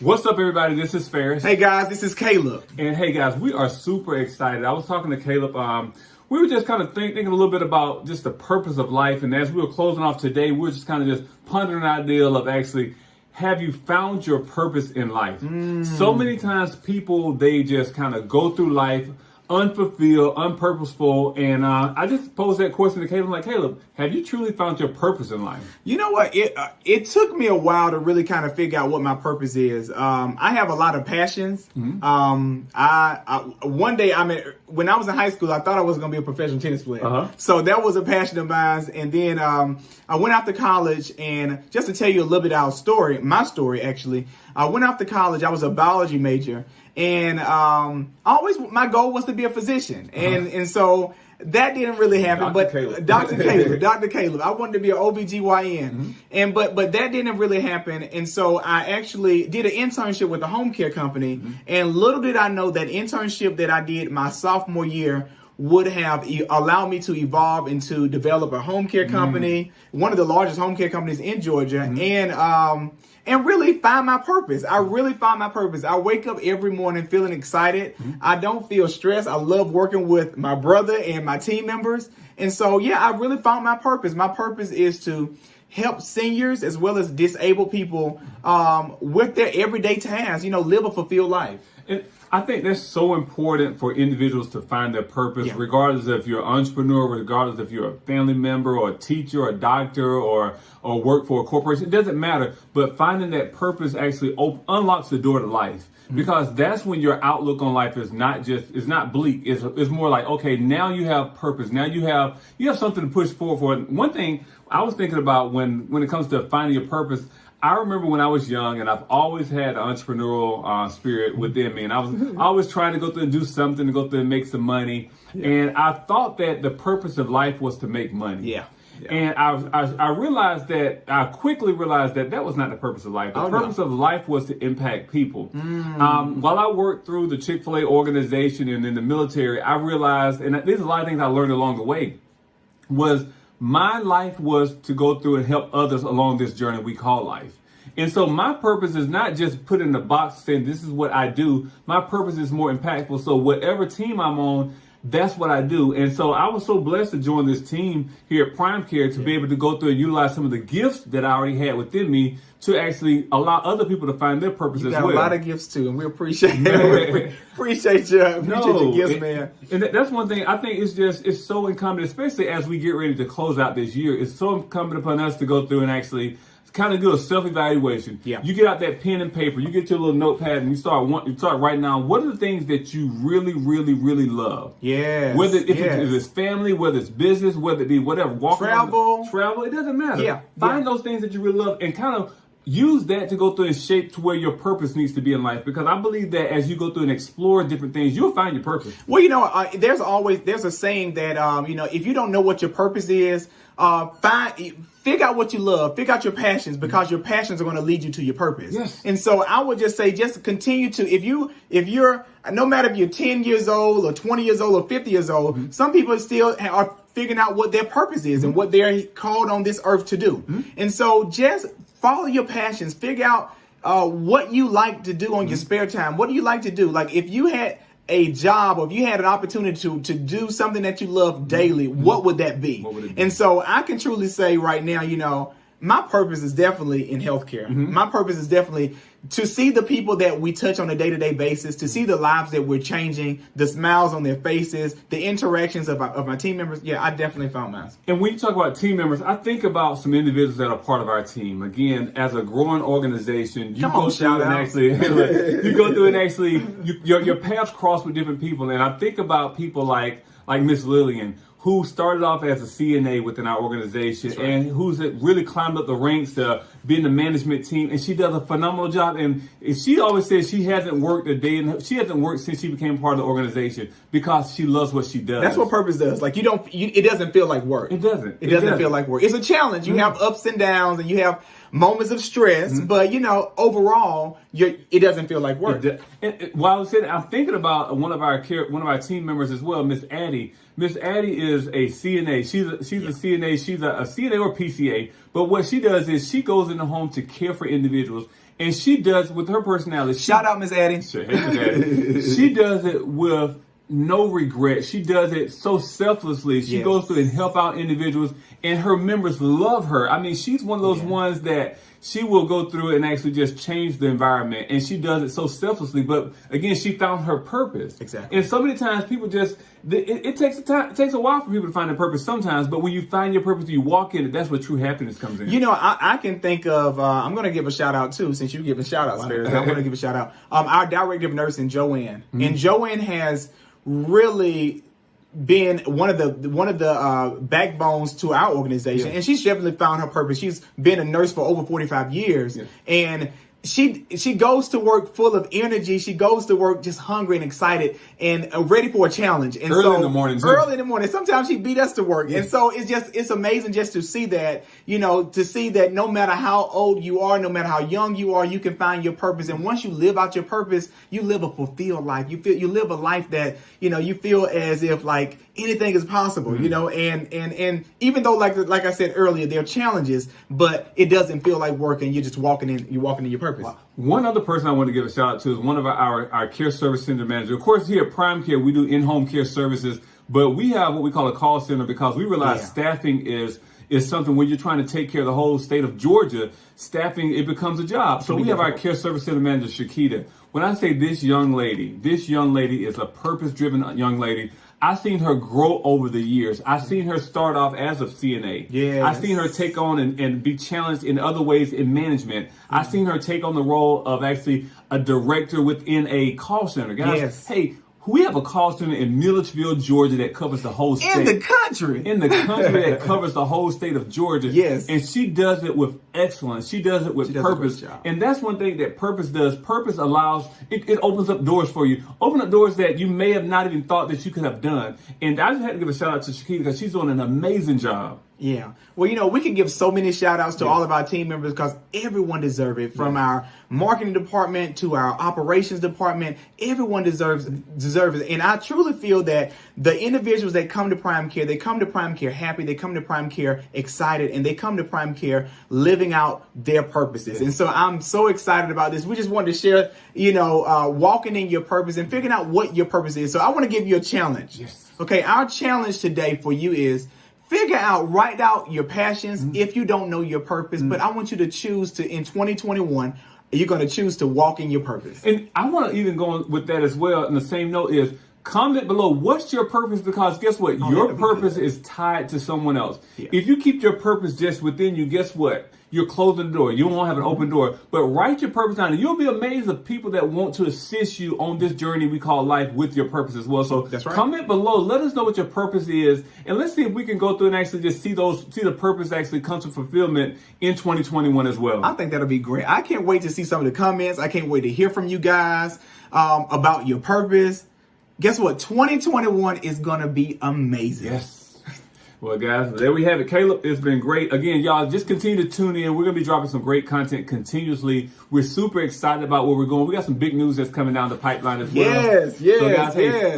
What's up, everybody? This is Ferris. Hey guys, this is Caleb. And hey guys, we are super excited. I was talking to Caleb. We were just kind of thinking a little bit about just the purpose of life. And as we were closing off today, we were just kind of just pondering an idea of actually, have you found your purpose in life? So many times people, they just kind of go through life unfulfilled, unpurposeful. And I just posed that question to Caleb. I'm like, Caleb, have you truly found your purpose in life? You know what? It took me a while to really kind of figure out what my purpose is. I have a lot of passions. One day, when I was in high school, I thought I was going to be a professional tennis player. So that was a passion of mine. And then I went off to college, and just to tell you a little bit of my story actually, I went off to college. I was a biology major. And my goal was to be a physician. And so that didn't really happen. Dr. Caleb, I wanted to be an OBGYN. But that didn't really happen. And so I actually did an internship with a home care company. And little did I know that internship that I did my sophomore year would have allowed me to evolve and to develop a home care company, one of the largest home care companies in Georgia, and really find my purpose. I really found my purpose. I wake up every morning feeling excited. I don't feel stressed. I love working with my brother and my team members. And so, yeah, I really found my purpose. My purpose is to help seniors as well as disabled people with their everyday tasks, live a fulfilled life. I think that's so important for individuals to find their purpose, regardless if you're an entrepreneur, regardless if you're a family member or a teacher or a doctor or work for a corporation. It doesn't matter. But finding that purpose actually unlocks the door to life. Because that's when your outlook on life is not bleak. It's more like, okay, now you have purpose. Now you have something to push forward for. One thing I was thinking about when it comes to finding your purpose, I remember when I was young, and I've always had an entrepreneurial spirit within me, and I was always trying to go through and do something, to go through and make some money. And I thought that the purpose of life was to make money. And I quickly realized that was not the purpose of life. The purpose of life was to impact people. While I worked through the Chick-fil-A organization and in the military, I realized, and there's a lot of things I learned along the way, was my life was to go through and help others along this journey we call life. And so my purpose is not just put in the box saying this is what I do. My purpose is more impactful. So whatever team I'm on, that's what I do. And so I was so blessed to join this team here at Prime Care to be able to go through and utilize some of the gifts that I already had within me to actually allow other people to find their purpose as well. You got a lot of gifts too, and we appreciate it. appreciate your gifts, man. And that's one thing I think it's so incumbent, especially as we get ready to close out this year. It's so incumbent upon us to go through and actually kind of do a self-evaluation. You get out that pen and paper, you get your little notepad, and you start writing down what are the things that you really, really, really love. Whether it's family, whether it's business, whether it be whatever, travel, it doesn't matter. Find those things that you really love and kind of use that to go through and shape to where your purpose needs to be in life. Because I believe that as you go through and explore different things, you'll find your purpose. Well, there's a saying that, if you don't know what your purpose is, figure out what you love, figure out your passions, because your passions are going to lead you to your purpose. And so I would just say, just continue to, if you're, no matter if you're 10 years old or 20 years old or 50 years old, some people still are figuring out what their purpose is and what they're called on this earth to do. And so just follow your passions, figure out what you like to do on your spare time. What do you like to do? Like if you had a job or if you had an opportunity to do something that you love daily, what would that be? And so I can truly say right now, my purpose is definitely in healthcare. My purpose is definitely to see the people that we touch on a day-to-day basis, to see the lives that we're changing, the smiles on their faces, the interactions of my team members. Yeah, I definitely found mine. And when you talk about team members, I think about some individuals that are part of our team. Again, as a growing organization, you go through and actually your paths cross with different people. And I think about people like Miss Lillian, who started off as a CNA within our organization and who's really climbed up the ranks to be in the management team. And she does a phenomenal job. And she always says she hasn't worked she hasn't worked since she became part of the organization because she loves what she does. That's what purpose does. Like it doesn't feel like work. It doesn't. It doesn't feel like work. It's a challenge. You have ups and downs and you have moments of stress, but overall, it doesn't feel like work. While I was saying, I'm thinking about one of our team members as well, Miss Addie. Miss Addie is a CNA. She's a CNA. She's a CNA or PCA. But what she does is she goes in the home to care for individuals. And she does with her personality. Shout out, Miss Addie. Hey, Miss Addie. She does it with no regret. She does it so selflessly. She goes through and help out individuals, and her members love her. I mean, she's one of those ones that she will go through and actually just change the environment, and she does it so selflessly. But again, she found her purpose. Exactly. And so many times people just it takes a while for people to find their purpose sometimes. But when you find your purpose, you walk in it. That's where true happiness comes in. You know, I can think of. I'm going to give a shout out too, since you're giving shout outs. I'm going to give a shout out. Our director of nursing, Joanne, and Joanne has really been one of the backbones to our organization, and she's definitely found her purpose. She's been a nurse for over 45 years, and she goes to work full of energy. She goes to work just hungry and excited and ready for a challenge. And early in the morning. Early in the morning. Sometimes she beat us to work. And so it's amazing just to see that, to see that no matter how old you are, no matter how young you are, you can find your purpose. And once you live out your purpose, you live a fulfilled life. You live a life that, you feel as if like anything is possible, and even though like I said earlier, there are challenges, but it doesn't feel like work, and you're just walking in your purpose. One other person I want to give a shout out to is one of our care service center managers. Of course, here at Prime Care, we do in-home care services, but we have what we call a call center because we realize staffing is something when you're trying to take care of the whole state of Georgia. Staffing, it becomes a job. So we have our care service center manager, Shakita. When I say this young lady is a purpose-driven young lady. I've seen her grow over the years. I've seen her start off as a CNA. Yes. I've seen her take on and be challenged in other ways in management. I've seen her take on the role of actually a director within a call center. Guys, hey, we have a call center in Milledgeville, Georgia that covers the whole state. In the country that covers the whole state of Georgia. Yes. And she does it with excellence. She does it with purpose. And that's one thing that purpose does. Purpose allows, it opens up doors for you. Open up doors that you may have not even thought that you could have done. And I just had to give a shout out to Shakita because she's doing an amazing job. Yeah. Well, we can give so many shout outs to all of our team members because everyone deserves it. From our marketing department to our operations department, everyone deserves it. And I truly feel that the individuals that come to Prime Care, they come to Prime Care happy, they come to Prime Care excited, and they come to Prime Care living out their purposes. And so I'm so excited about this. We just wanted to share, walking in your purpose and figuring out what your purpose is. So I want to give you a challenge. Yes. Okay. Our challenge today for you is write out your passions if you don't know your purpose. But I want you to choose to, in 2021, you're going to choose to walk in your purpose. And I want to even go with that as well. And the same note is comment below, what's your purpose? Because guess what? Your purpose is tied to someone else. Yeah. If you keep your purpose just within you, guess what? You're closing the door. You won't have an open door. But write your purpose down, and you'll be amazed at people that want to assist you on this journey we call life with your purpose as well. So that's right. Comment below. Let us know what your purpose is, and let's see if we can go through and actually just see the purpose actually come to fulfillment in 2021 as well. I think that'll be great. I can't wait to see some of the comments. I can't wait to hear from you guys about your purpose. Guess what? 2021 is going to be amazing. Yes. Well, guys, there we have it. Caleb, it's been great. Again, y'all, just continue to tune in. We're going to be dropping some great content continuously. We're super excited about where we're going. We got some big news that's coming down the pipeline as well. Yes. So, guys, hey,